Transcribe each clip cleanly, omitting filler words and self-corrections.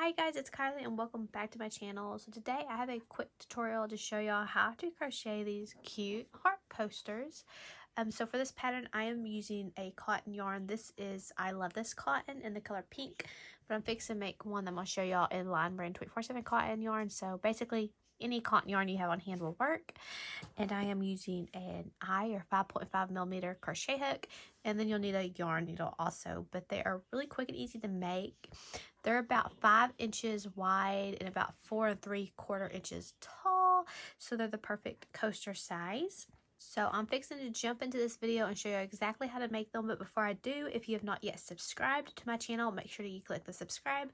Hi guys, it's Kylie and welcome back to my channel. So today I have a quick tutorial to show y'all how to crochet these cute heart coasters. So for this pattern I am using a cotton yarn. I love this cotton in the color pink, but I'm fixing to make one that I'm going to show y'all in Line Brand 24/7 cotton yarn. So basically any cotton yarn you have on hand will work. And I am using an I or 5.5 millimeter crochet hook, and then you'll need a yarn needle also, but they are really quick and easy to make. They're about 5 inches wide and about 4 3/4 inches tall, so they're the perfect coaster size. So I'm fixing to jump into this video and show you exactly how to make them. But before I do, if you have not yet subscribed to my channel, make sure that you click the subscribe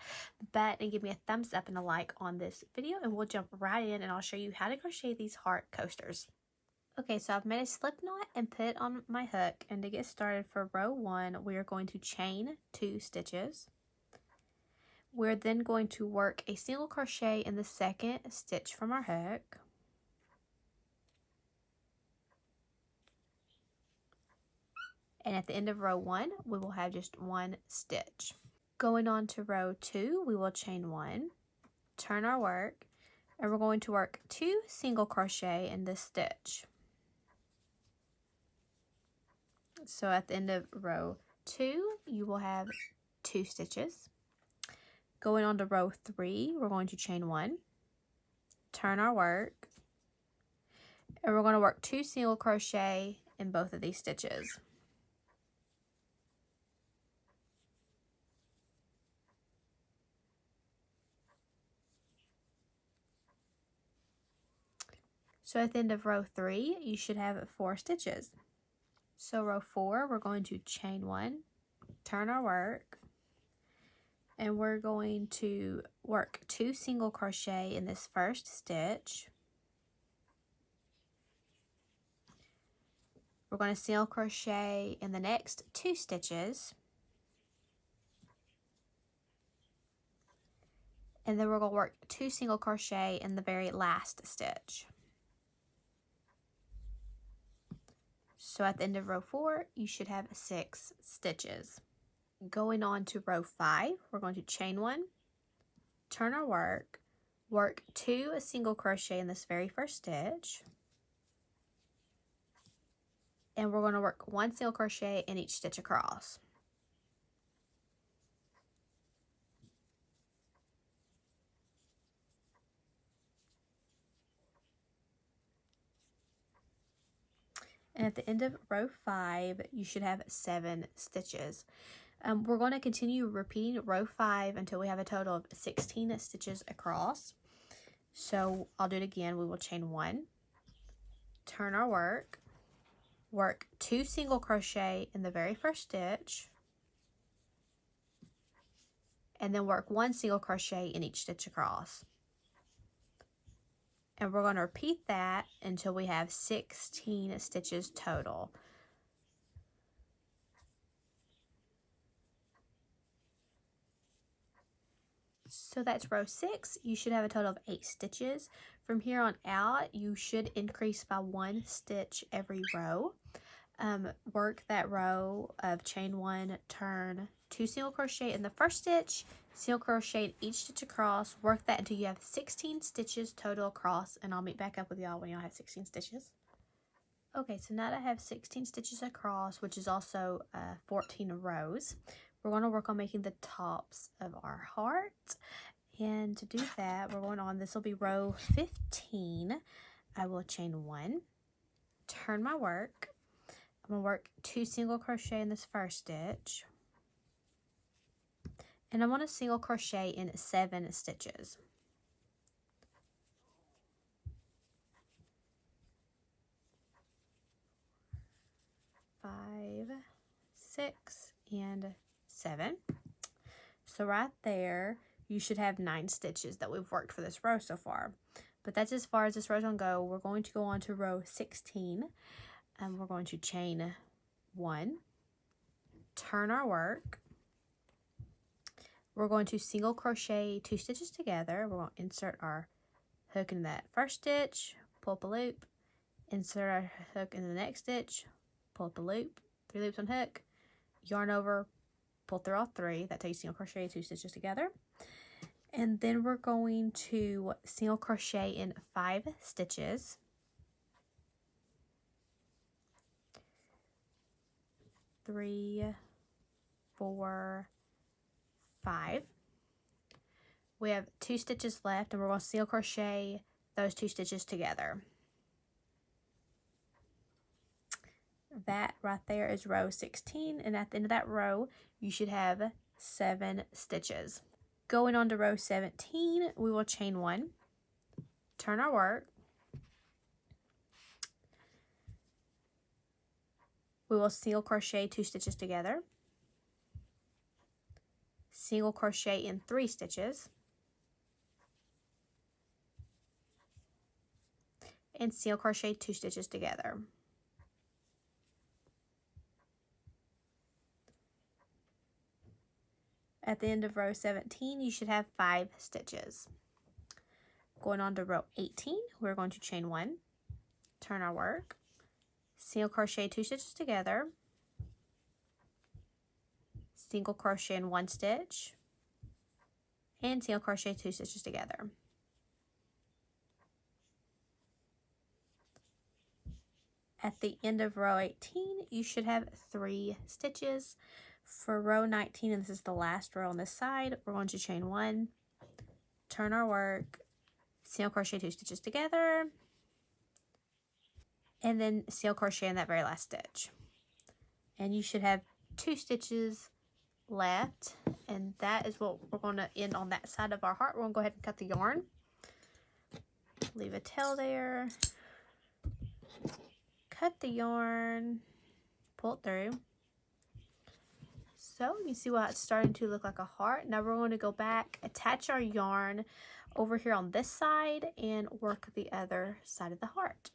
button and give me a thumbs up and a like on this video, and we'll jump right in and I'll show you how to crochet these heart coasters. Okay, so I've made a slip knot and put it on my hook, and to get started for row 1, we are going to chain 2 stitches. We're then going to work a single crochet in the second stitch from our hook. And at the end of row 1, we will have just 1 stitch. Going on to row 2, we will chain 1, turn our work, and we're going to work 2 single crochet in this stitch. So at the end of row 2, you will have 2 stitches. Going on to row 3, we're going to chain 1, turn our work, and we're going to work 2 single crochet in both of these stitches. So at the end of row 3, you should have 4 stitches. So row 4, we're going to chain 1, turn our work, and we're going to work 2 single crochet in this first stitch. We're going to single crochet in the next 2 stitches. And then we're going to work 2 single crochet in the very last stitch. So at the end of row 4, you should have 6 stitches. Going on to row 5, we're going to chain 1, turn our work, work 2 single crochet in this very first stitch, and we're going to work 1 single crochet in each stitch across. And at the end of row 5, you should have 7 stitches. We're going to continue repeating row 5 until we have a total of 16 stitches across. So I'll do it again. We will chain 1, turn our work, work 2 single crochet in the very first stitch, and then work 1 single crochet in each stitch across. And we're going to repeat that until we have 16 stitches total. So that's row 6. You should have a total of 8 stitches. From here on out, you should increase by 1 stitch every row. Work that row of chain 1, turn, 2 single crochet in the first stitch, single crochet in each stitch across. Work that until you have 16 stitches total across, and I'll meet back up with y'all when y'all have 16 stitches. Okay, so now that I have 16 stitches across, which is also 14 rows, we're going to work on making the tops of our heart. And to do that, we're going on, this will be row 15. I will chain 1, turn my work. I'm going to work 2 single crochet in this first stitch. And I'm going to single crochet in 7 stitches. 5, 6, and 7. So right there, you should have 9 stitches that we've worked for this row so far. But that's as far as this row's going to go. We're going to go on to row 16. And we're going to chain 1, turn our work. We're going to single crochet 2 stitches together. We're going to insert our hook in that first stitch, pull up a loop, insert our hook in the next stitch, pull up a loop, 3 loops on hook, yarn over, pull through all 3. That's how you single crochet 2 stitches together. And then we're going to single crochet in 5 stitches. 3, 4, 5. We have 2 stitches left, and we're going to single crochet those 2 stitches together. That right there is row 16, and at the end of that row you should have 7 stitches. Going on to row 17, we will chain 1, turn our work, we will single crochet 2 stitches together, single crochet in 3 stitches, and single crochet 2 stitches together. At the end of row 17, you should have 5 stitches. Going on to row 18, we're going to chain 1, turn our work, single crochet 2 stitches together, single crochet in 1 stitch, and single crochet 2 stitches together. At the end of row 18, you should have 3 stitches. For row 19, and this is the last row on this side, we're going to chain 1, turn our work, single crochet 2 stitches together, and then single crochet in that very last stitch. And you should have 2 stitches left, and that is what we're going to end on that side of our heart. We're going to go ahead and cut the yarn. Leave a tail there. Cut the yarn, pull it through. So you see what it's starting to look like a heart. Now we're going to go back, attach our yarn over here on this side, and work the other side of the heart.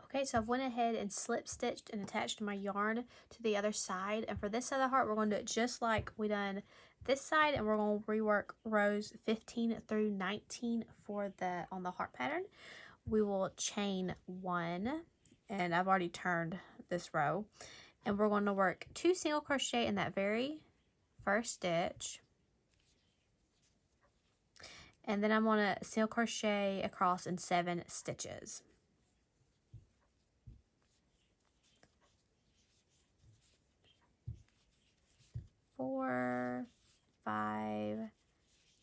Okay, so I've went ahead and slip stitched and attached my yarn to the other side. And for this side of the heart, we're going to do it just like we done this side, and we're going to rework rows 15 through 19 for on the heart pattern. We will chain 1, and I've already turned this row. And we're going to work 2 single crochet in that very first stitch. And then I'm going to single crochet across in 7 stitches. 4, 5,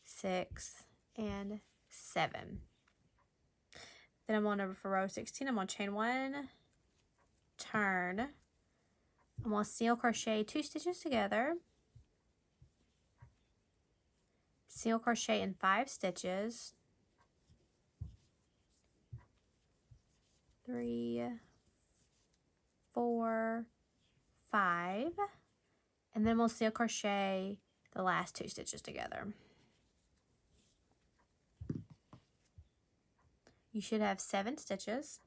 6, and 7. Then I'm on over for row 16. I'm going to chain 1, turn. I'm going to single crochet 2 stitches together, single crochet in 5 stitches, 3, 4, 5, and then we'll single crochet the last 2 stitches together. You should have 7 stitches.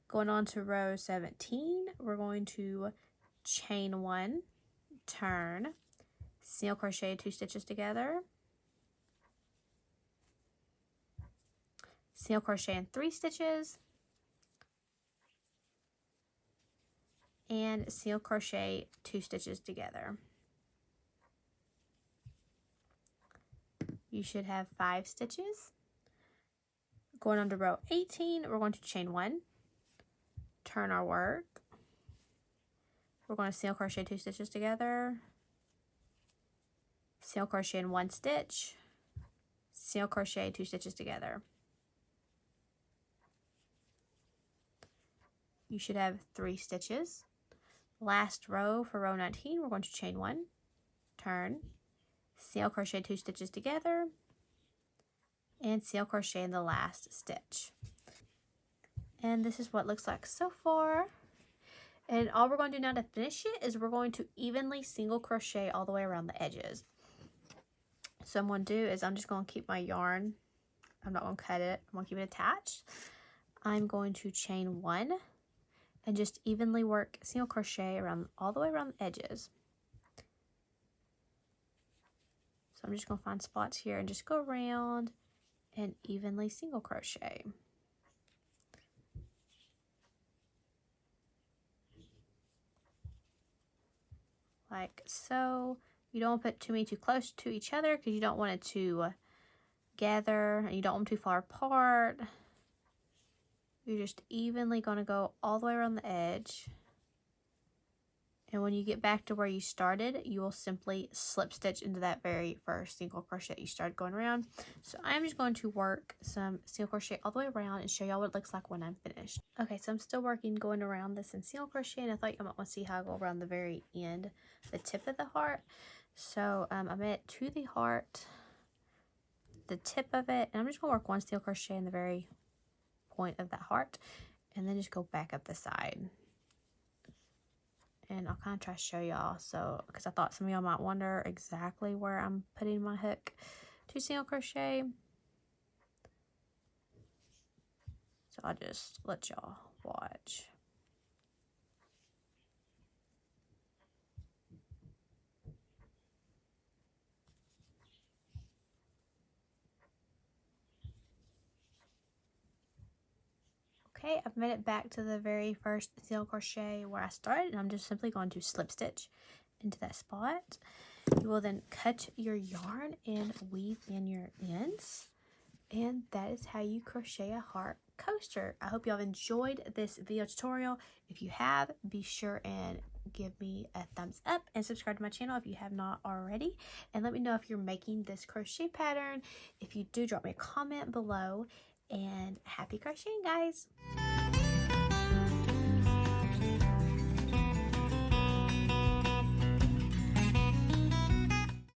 Going on to row 17, we're going to chain 1, turn, single crochet 2 stitches together, single crochet in 3 stitches, and single crochet 2 stitches together. You should have 5 stitches. Going on to row 18, we're going to chain 1, turn our work. We're going to single crochet 2 stitches together, single crochet in 1 stitch, single crochet 2 stitches together. You should have 3 stitches. Last row for row 19, we're going to chain 1, turn, single crochet 2 stitches together, and single crochet in the last stitch. And this is what it looks like so far. And all we're going to do now to finish it is we're going to evenly single crochet all the way around the edges. So what I'm going to do is I'm just going to keep my yarn. I'm not going to cut it. I'm going to keep it attached. I'm going to chain 1 and just evenly work single crochet around all the way around the edges. So I'm just going to find spots here and just go around and evenly single crochet. Like so. You don't put too many too close to each other because you don't want it to together and you don't want them too far apart. You're just evenly going to go all the way around the edge. And when you get back to where you started, you will simply slip stitch into that very first single crochet you started going around. So I'm just going to work some single crochet all the way around and show y'all what it looks like when I'm finished. Okay, so I'm still working going around this in single crochet, and I thought you might want to see how I go around the very end, the tip of the heart. So I'm at to the heart, the tip of it, and I'm just going to work one single crochet in the very point of that heart, and then just go back up the side. And I'll kind of try to show y'all, so because I thought some of y'all might wonder exactly where I'm putting my hook. 2 single crochet. So I'll just let y'all watch. Okay, I've made it back to the very first single crochet where I started, and I'm just simply going to slip stitch into that spot. You will then cut your yarn and weave in your ends, and that is how you crochet a heart coaster. I hope y'all have enjoyed this video tutorial. If you have, be sure and give me a thumbs up and subscribe to my channel if you have not already, and let me know if you're making this crochet pattern. If you do, drop me a comment below, and happy crocheting, guys.